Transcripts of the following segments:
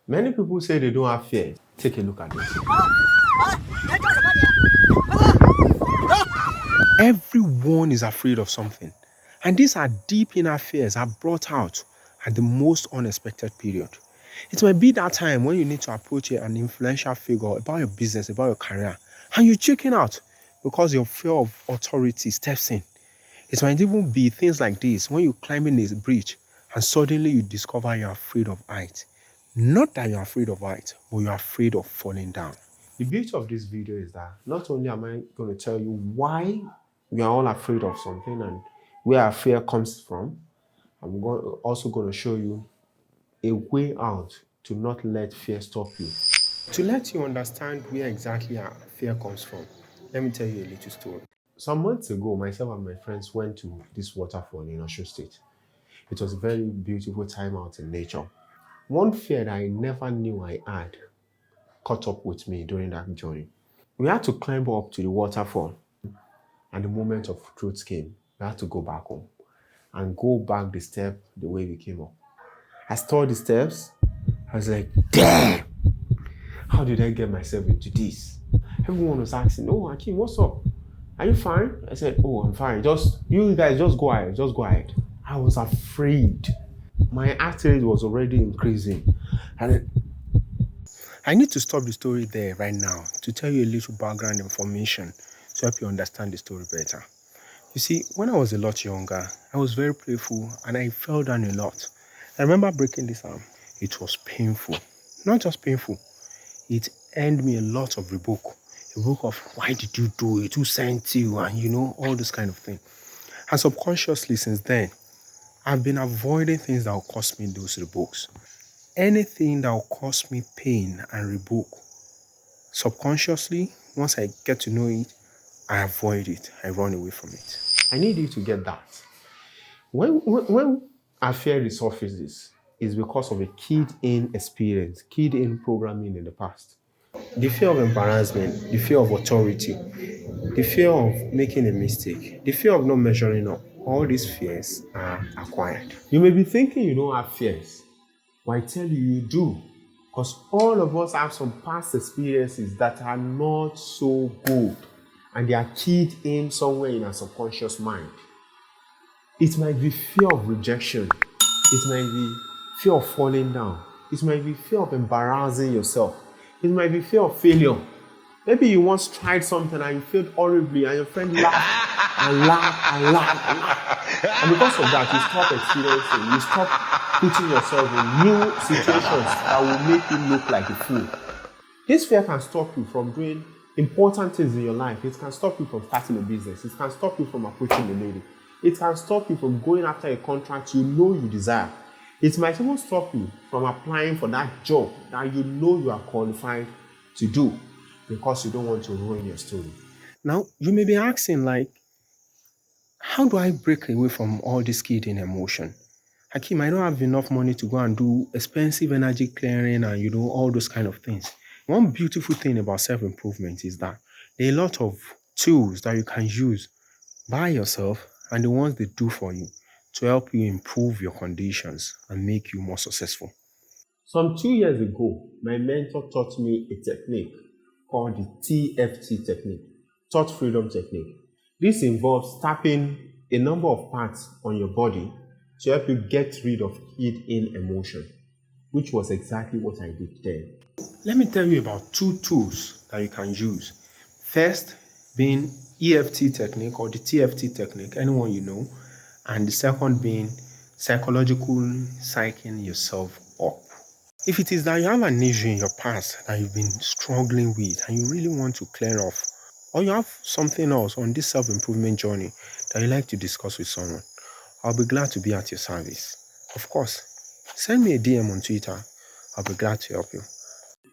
Many people say they don't have fear. Take a look at this. Everyone is afraid of something. And these are deep inner fears are brought out at the most unexpected period. It might be that time when you need to approach an influential figure about your business, about your career, and you chicken out because your fear of authority steps in. It might even be things like this when you're climbing a bridge and suddenly you discover you're afraid of height. Not that you're afraid of height, but you're afraid of falling down. The beauty of this video is that not only am I going to tell you why we are all afraid of something and where our fear comes from, also going to show you a way out to not let fear stop you. To let you understand where exactly our fear comes from, let me tell you a little story. Some months ago, myself and my friends went to this waterfall in Osun State. It was a very beautiful time out in nature. One fear that I never knew I had caught up with me during that journey. We had to climb up to the waterfall, and the moment of truth came. We had to go back home and go back the step the way we came up. I saw the steps. I was like, damn, how did I get myself into this? Everyone was asking, oh, Akeem, what's up? Are you fine? I said, oh, I'm fine. You guys just go ahead. Just go ahead. I was afraid. My heart rate was already increasing. And I need to stop the story there right now to tell you a little background information to help you understand the story better. You see, when I was a lot younger, I was very playful and I fell down a lot. I remember breaking this arm. It was painful. Not just painful, it earned me a lot of rebuke. A rebuke of why did you do it? Who sent you? And all this kind of thing. And subconsciously since then, I've been avoiding things that will cause me those rebukes. Anything that will cause me pain and rebuke, subconsciously, once I get to know it, I avoid it. I run away from it. I need you to get that. When our fear resurfaces, it's because of a keyed-in experience, keyed-in programming in the past. The fear of embarrassment, the fear of authority, the fear of making a mistake, the fear of not measuring up, all these fears are acquired. You may be thinking you don't have fears, but I tell you, you do. Because all of us have some past experiences that are not so good, and they are keyed in somewhere in our subconscious mind. It might be fear of rejection. It might be fear of falling down. It might be fear of embarrassing yourself. It might be fear of failure. Maybe you once tried something and you failed horribly and your friend laughed and laughed and laughed and laughed. And because of that, you stop experiencing, you stop putting yourself in new situations that will make you look like a fool. This fear can stop you from doing important things in your life. It can stop you from starting a business. It can stop you from approaching a lady. It can stop you from going after a contract you know you desire. It might even stop you from applying for that job that you know you are qualified to do because you don't want to ruin your story. Now, you may be asking, like, how do I break away from all this kid-in emotion? Hakeem, I don't have enough money to go and do expensive energy clearing and, all those kind of things. One beautiful thing about self-improvement is that there are a lot of tools that you can use by yourself and the ones they do for you to help you improve your conditions and make you more successful. Some 2 years ago, my mentor taught me a technique called the TFT technique, Thought Freedom Technique. This involves tapping a number of parts on your body to help you get rid of keyed-in emotion, which was exactly what I did then. Let me tell you about two tools that you can use. First being EFT technique or the TFT technique, anyone you know, and the second being psychological psyching yourself up. If it is that you have an issue in your past that you've been struggling with and you really want to clear off, or you have something else on this self-improvement journey that you like to discuss with someone, I'll be glad to be at your service. Of course, send me a DM on Twitter. I'll be glad to help you.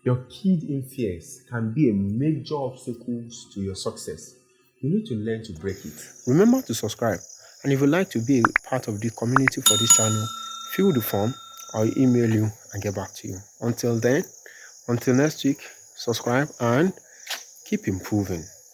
Your keyed-in fears can be a major obstacle to your success. You need to learn to break it. Remember to subscribe. And if you'd like to be a part of the community for this channel, fill the form. I'll email you and get back to you. Until then, until next week, subscribe and keep improving.